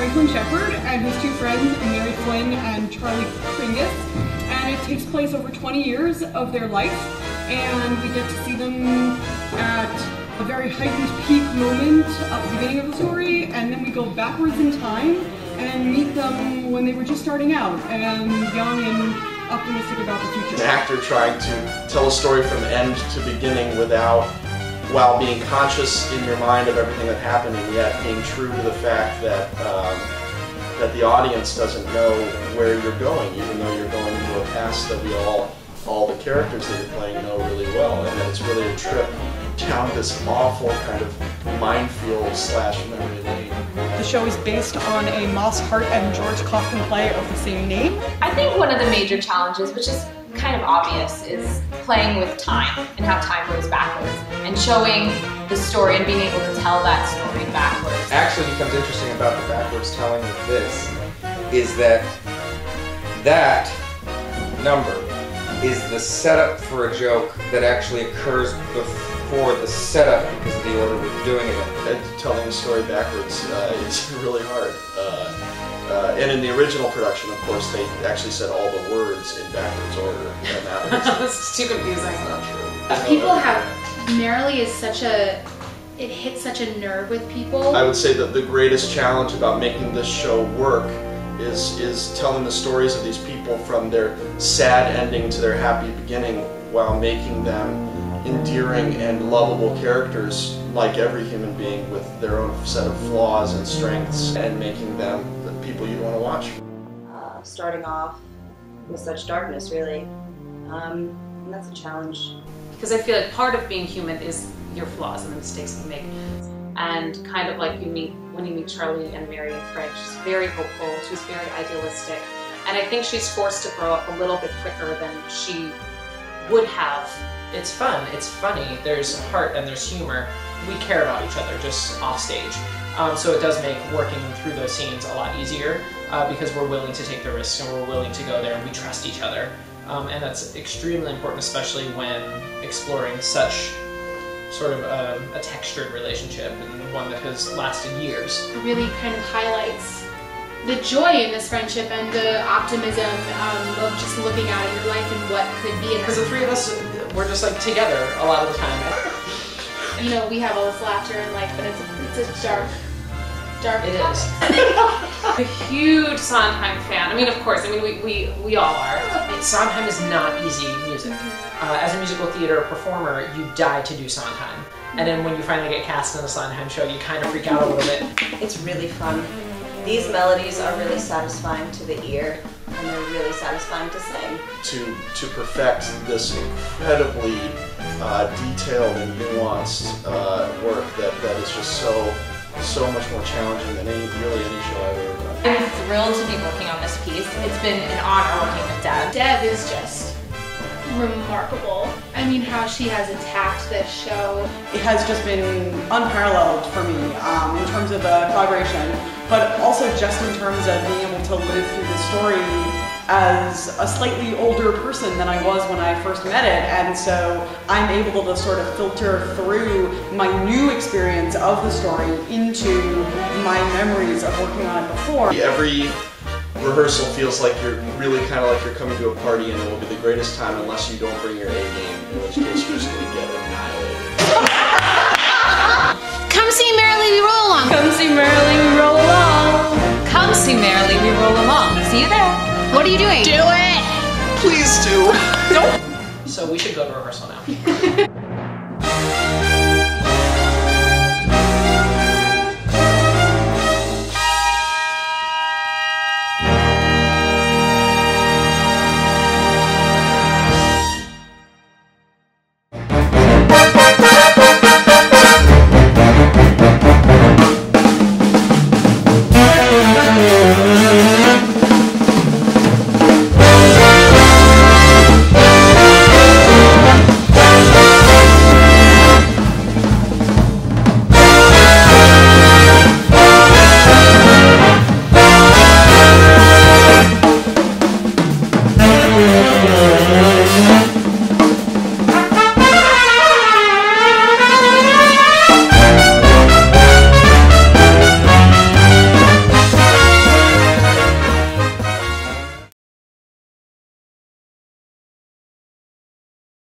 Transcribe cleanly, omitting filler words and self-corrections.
Franklin Shepherd and his two friends, Mary Flynn and Charlie Kringus, and it takes place over 20 years of their life, and we get to see them at a very heightened peak moment at the beginning of the story, and then we go backwards in time and meet them when they were just starting out and young and optimistic about the future. An actor trying to tell a story from end to beginning while being conscious in your mind of everything that happened, and yet being true to the fact that that the audience doesn't know where you're going, even though you're going into a past that all the characters that you're playing know really well, and that it's really a trip down this awful kind of minefield / memory lane. The show is based on a Moss Hart and George Kaufman play of the same name. I think one of the major challenges, which is kind of obvious, is playing with time and how time goes backwards and showing the story and being able to tell that story backwards. Actually becomes interesting about the backwards telling of this is that that number is the setup for a joke that actually occurs before the setup because of the order we're doing it in. And telling the story backwards is really hard. And in the original production, of course, they actually said all the words in backwards order. And that was It's too confusing. not true. People have, Merrily is it hits such a nerve with people. I would say that the greatest challenge about making this show work is telling the stories of these people from their sad ending to their happy beginning while making them endearing and lovable characters like every human being with their own set of flaws and strengths, and making them the people you want to watch. Starting off with such darkness, really. And that's a challenge. Because I feel like part of being human is your flaws and the mistakes you make. And kind of like when you meet Charlie and Mary and Fred, she's very hopeful, she's very idealistic. And I think she's forced to grow up a little bit quicker than she would have. It's fun, it's funny, there's heart and there's humor. We care about each other just off stage. So it does make working through those scenes a lot easier because we're willing to take the risks and we're willing to go there and we trust each other. And that's extremely important, especially when exploring such sort of a textured relationship and one that has lasted years. It really kind of highlights the joy in this friendship and the optimism of just looking out at your life and what could be. Because the three of us, we're just like together a lot of the time. You know, we have all this laughter in life, but it's a dark It topic. is. I'm a huge Sondheim fan. I mean, of course, I mean, we all are. Sondheim is not easy music. As a musical theater performer, you die to do Sondheim. And then when you finally get cast in a Sondheim show, you kind of freak out a little bit. It's really fun. These melodies are really satisfying to the ear, and they're really satisfying to sing. To perfect this incredibly detailed and nuanced work that is just so much more challenging than really any show I've ever done. I'm thrilled to be working on this piece. It's been an honor working with Deb. Deb is just remarkable. I mean, how she has attacked this show. It has just been unparalleled for me in terms of collaboration, but also just in terms of being able to live through the story as a slightly older person than I was when I first met it, and so I'm able to sort of filter through my new experience of the story into my memories of working on it before. Every rehearsal feels like you're really kind of like you're coming to a party, and it will be the greatest time unless you don't bring your A game, in which case you're just going to get annihilated. Come see Merrily, we roll along. Come see Merrily, we roll along. Come see Merrily, we roll along. See you there. What are you doing? Do it! Please do. So we should go to rehearsal now.